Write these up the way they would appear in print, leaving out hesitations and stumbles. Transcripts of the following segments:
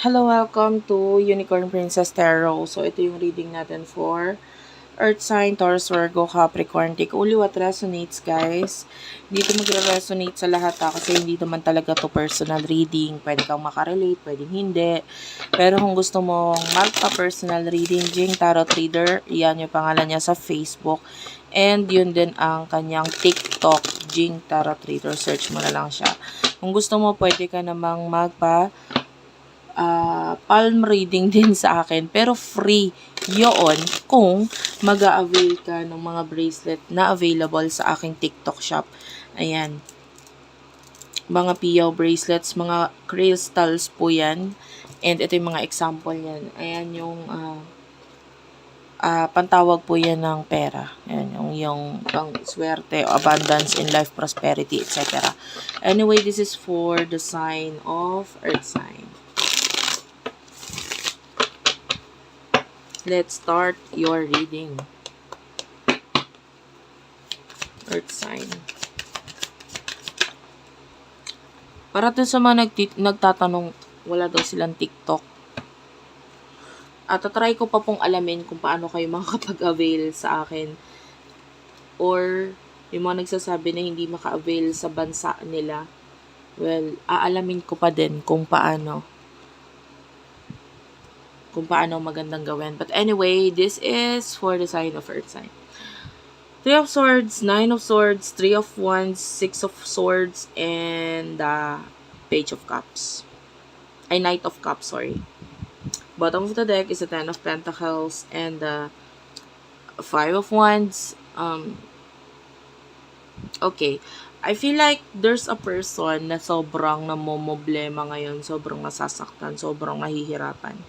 Hello, welcome to Unicorn Princess Tarot. So, ito yung reading natin for Earth Sign, Taurus, Virgo, Capricorn. Take only what resonates, guys. Dito magre-resonate sa lahat kasi hindi naman talaga to personal reading. Pwede kang makarelate, pwedeng hindi. Pero kung gusto mong magpa-personal reading, Jing Tarot Reader, yan yung pangalan niya sa Facebook. And yun din ang kanyang TikTok, Jing Tarot Reader. Search mo na lang siya. Kung gusto mo, pwede ka namang palm reading din sa akin. Pero free yun kung mag-a-avail ka ng mga bracelet na available sa aking TikTok shop. Ayan. Mga piyaw bracelets, mga crystals po yan. And ito yung mga example yan. Ayan yung pantawag po yan ng pera. Ayan, yung pang swerte, abundance in life, prosperity, etc. Anyway, this is for the sign of Earth sign. Let's start your reading. Earth sign. Para dun sa mga nagtatanong, wala daw silang TikTok. At tatry ko pa pong alamin kung paano kayo makakapag-avail sa akin. Or yung mga nagsasabi na hindi maka-avail sa bansa nila. Well, aalamin ko pa din kung paano magandang gawin. But anyway, this is for the sign of Earth sign. 3 of Swords, 9 of Swords, 3 of Wands, 6 of Swords, and Page of Cups. Knight of Cups, sorry. Bottom of the deck is the 10 of Pentacles and the 5 of Wands. Okay. I feel like there's a person na sobrang namomoblema ngayon, sobrang nasasaktan, sobrang nahihirapan.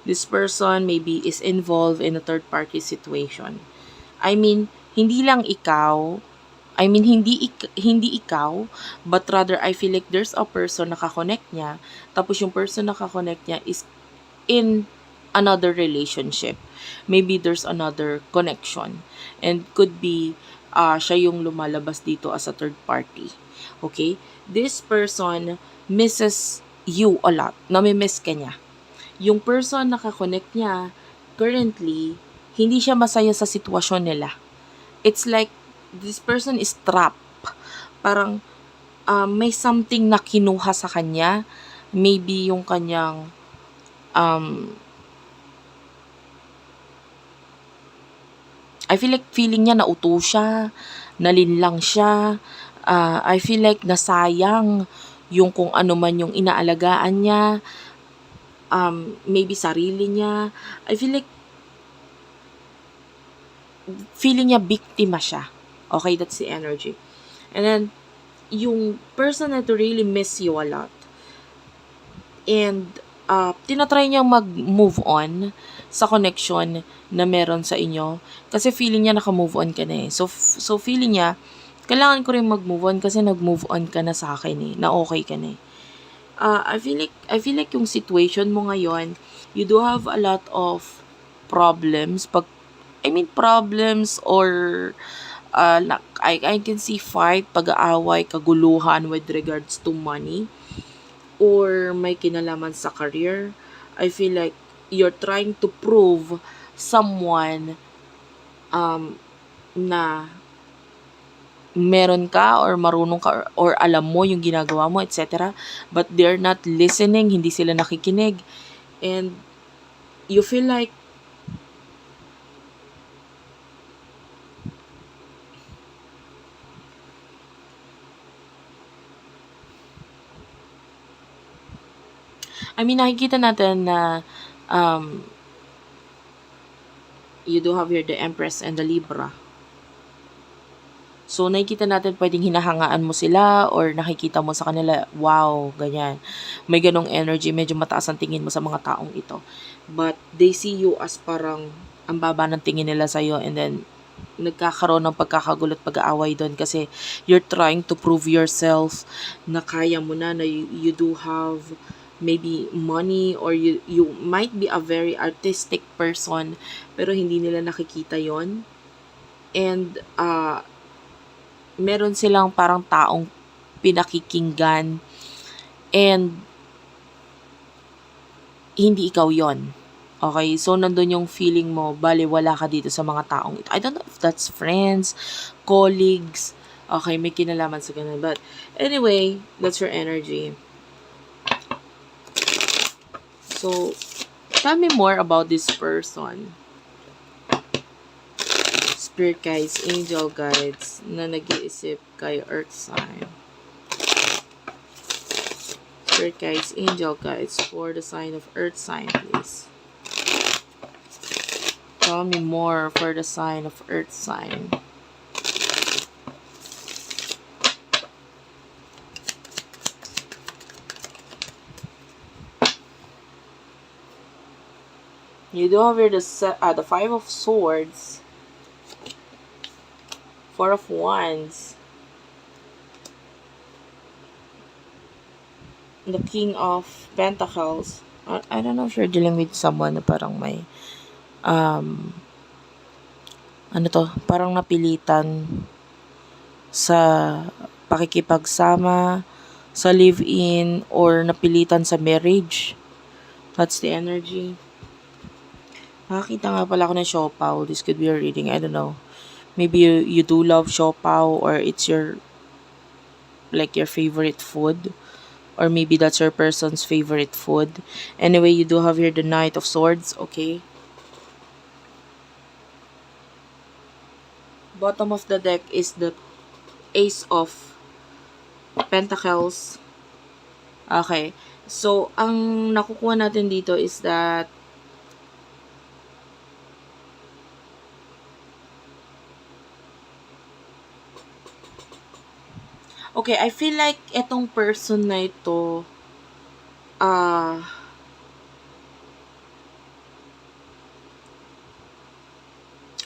This person maybe is involved in a third party situation. I mean, hindi lang ikaw, hindi ikaw, but rather I feel like there's a person na kakonect niya, tapos yung person na kakonect niya is in another relationship. Maybe there's another connection. And could be siya yung lumalabas dito as a third party. Okay? This person misses you a lot. Namimiss ka niya. Yung person na kakonect niya, currently, hindi siya masaya sa sitwasyon nila. It's like, this person is trapped. Parang, may something na kinuha sa kanya. Maybe yung kanyang, I feel like feeling niya nauto siya, nalinlang siya. I feel like nasayang yung kung ano man yung inaalagaan niya. Maybe sarili niya. I feel like feeling niya biktima siya. Okay, that's the energy. And then, yung person na to really miss you a lot. And, tinatry niyang mag-move on sa connection na meron sa inyo. Kasi feeling niya naka-move on ka na eh. So feeling niya, kailangan ko rin mag-move on kasi nag-move on ka na sa akin eh. Na okay ka na eh. I feel like yung situation mo ngayon, you do have a lot of problems. Problems or I can see fight, pag-aaway, kaguluhan with regards to money or may kinalaman sa career. I feel like you're trying to prove someone na meron ka or marunong ka or alam mo yung ginagawa mo, etc. But they're not listening, hindi sila nakikinig. And you feel like nakikita natin na you do have here the Empress and the Libra. So, nakikita natin pwedeng hinahangaan mo sila or nakikita mo sa kanila, wow, ganyan. May ganong energy, medyo mataas ang tingin mo sa mga taong ito. But they see you as parang ang baba ng tingin nila sa'yo and then nagkakaroon ng pagkakagulat, pag-aaway doon kasi you're trying to prove yourself na kaya mo na you do have maybe money or you might be a very artistic person pero hindi nila nakikita yon. And meron silang parang taong pinakikinggan and hindi ikaw yon. Okay, so nandun yung feeling mo, wala ka dito sa mga taong ito. I don't know if that's friends, colleagues, okay, may kinalaman sa ganun. But anyway, that's your energy. So, tell me more about this person. Spirit guides, angel guides, na nag-iisip kay Earth sign. Spirit guides, angel guides for the sign of Earth sign, please. Tell me more for the sign of Earth sign. You do have here the Five of Swords, Four of Wands, the King of Pentacles. I don't know if you're dealing with someone na parang may parang napilitan sa pakikipagsama, sa live-in, or napilitan sa marriage. That's the energy. Nakakita nga pala ako ng siopaw. This could be a reading. I don't know. Maybe you do love siopaw, or it's your favorite food. Or maybe that's your person's favorite food. Anyway, you do have here the Knight of Swords. Okay. Bottom of the deck is the Ace of Pentacles. Okay. So, ang nakukuha natin dito is that okay, I feel like etong person na ito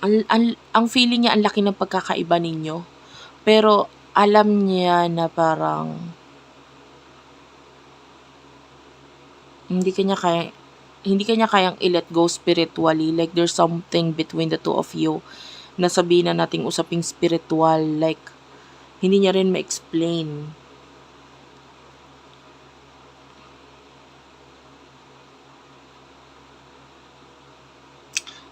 ang feeling niya ang laki ng pagkakaiba ninyo. Pero alam niya na parang hindi kanya kayang i-let go spiritually. Like there's something between the two of you na sabihin na nating usaping spiritual. Like hindi niya rin ma-explain.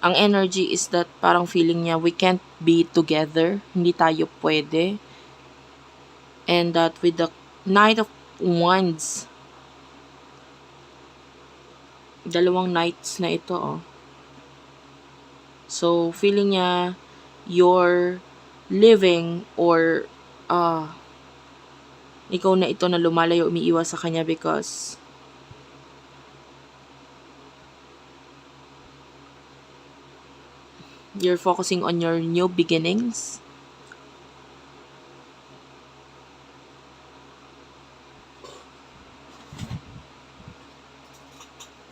Ang energy is that parang feeling niya we can't be together. Hindi tayo pwede. And that with the Knight of Wands, dalawang knights na ito, oh. So, feeling niya you're living or ikaw na ito na lumalayo, umiiwas sa kanya because you're focusing on your new beginnings.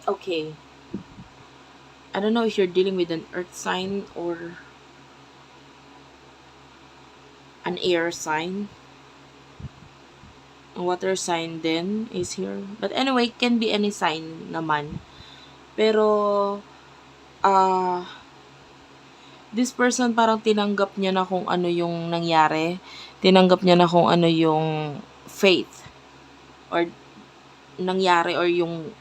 Okay. I don't know if you're dealing with an earth sign or an air sign. A water sign din is here. But anyway, can be any sign naman. Pero, this person parang tinanggap niya na kung ano yung nangyari. Tinanggap niya na kung ano yung faith or nangyari or yung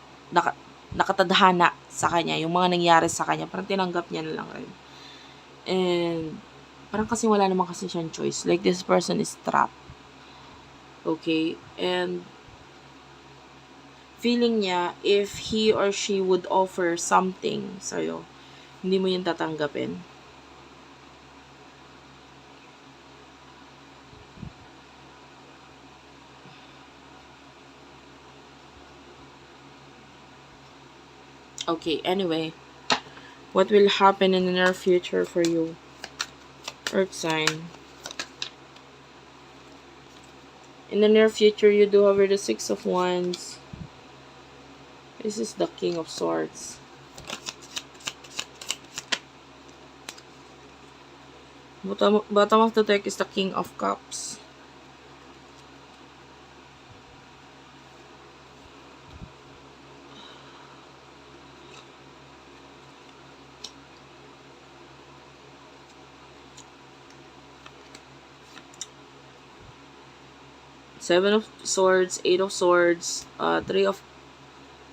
nakatadhana sa kanya, yung mga nangyari sa kanya, parang tinanggap niya na lang rin. And parang kasi wala naman kasi siyang choice. Like this person is trapped. Okay? And feeling niya, if he or she would offer something sa'yo, hindi mo yun tatanggapin. Okay, anyway, what will happen in the near future for you? Earth sign. In the near future, you do have the Six of Wands. This is the King of Swords. Bottom of the deck is the King of Cups. Seven of Swords, Eight of Swords, Three of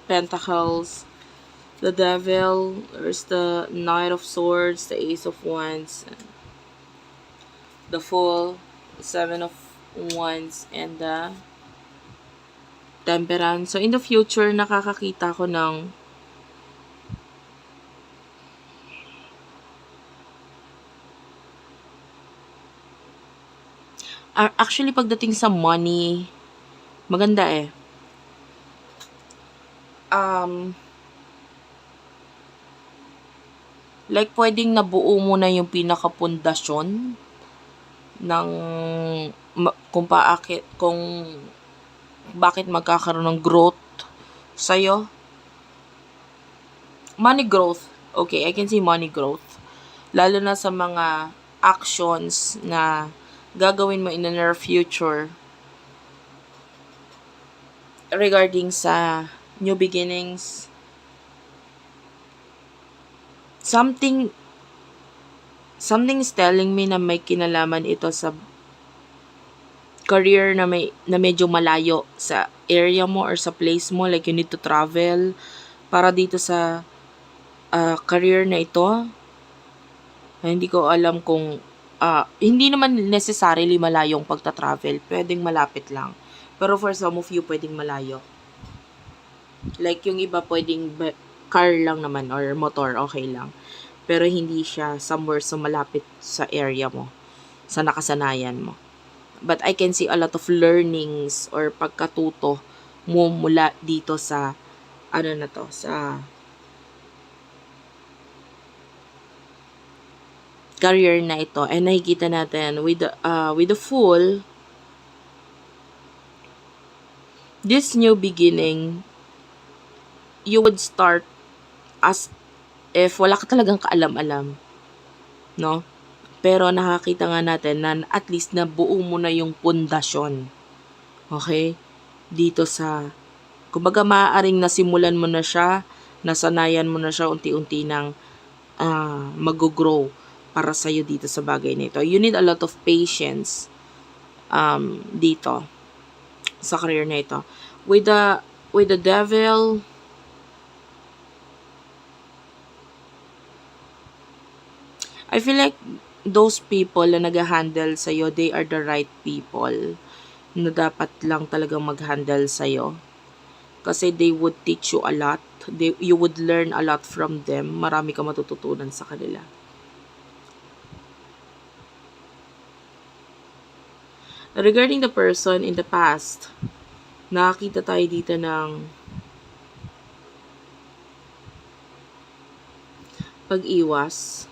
Pentacles, The Devil, there's the Knight of Swords, the Ace of Wands, the Fool, the Seven of Wands, and the Temperance. So, in the future, nakakakita ko ng actually, pagdating sa money, maganda eh. Like, pwedeng nabuo mo na yung pinakapundasyon ng kung bakit magkakaroon ng growth sa'yo. Money growth. Okay, I can see money growth. Lalo na sa mga actions na gagawin mo in the near future regarding sa new beginnings. Something is telling me na may kinalaman ito sa career na medyo malayo sa area mo or sa place mo, like you need to travel para dito sa career na ito. Hindi ko alam kung hindi naman necessarily malayong pagta-travel, pwedeng malapit lang. Pero for some of you, pwedeng malayo. Like yung iba pwedeng car lang naman or motor, okay lang. Pero hindi siya somewhere sa malapit sa area mo, sa nakasanayan mo. But I can see a lot of learnings or pagkatuto mo mula dito sa sa career na ito. And nakikita natin with the Fool, this new beginning, you would start as if wala ka talagang kaalam-alam, no? Pero nakakita nga natin na at least nabuo mo na yung pundasyon. Okay? Dito sa, kumbaga maaaring nasimulan mo na siya, nasanayan mo na siya unti-unti ng mag-grow para sa'yo dito sa bagay na ito. You need a lot of patience dito sa career na ito. With the Devil, I feel like those people na nag-handle sa'yo, they are the right people na dapat lang talagang mag-handle sa'yo. Kasi they would teach you a lot. You would learn a lot from them. Marami ka matututunan sa kanila. Regarding the person in the past, nakakita tayo dito ng pag-iwas.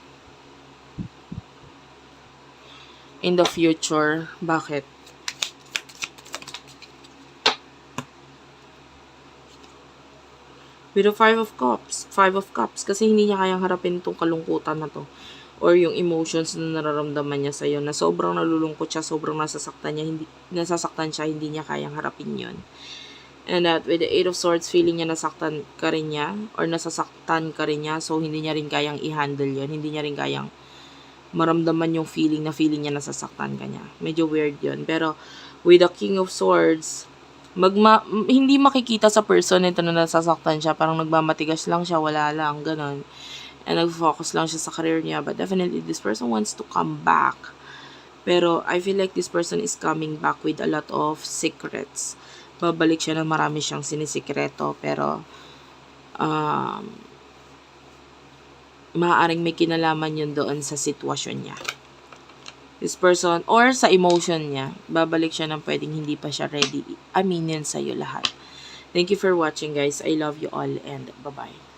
In the future, bakit? With the Five of Cups, kasi hindi niya kayang harapin itong kalungkutan na to. Or yung emotions na nararamdaman niya sa'yo, na sobrang nalulungkot siya, sobrang nasasaktan siya, hindi niya kayang harapin yon. And that with the Eight of Swords, feeling niya nasasaktan ka rin niya, so hindi niya rin kayang i-handle yon, hindi niya rin kayang maramdaman yung feeling niya nasasaktan ka niya. Medyo weird yon. Pero with the King of Swords, hindi makikita sa person ito na nasasaktan siya, parang nagmamatigas lang siya, wala lang, ganon. And nag-focus lang siya sa career niya. But definitely, this person wants to come back. Pero I feel like this person is coming back with a lot of secrets. Babalik siya na marami siyang sinisikreto. Pero, maaaring may kinalaman yun doon sa sitwasyon niya. This person, or sa emotion niya, babalik siya ng pwedeng hindi pa siya ready aminin sa'yo lahat. Thank you for watching, guys. I love you all and bye-bye.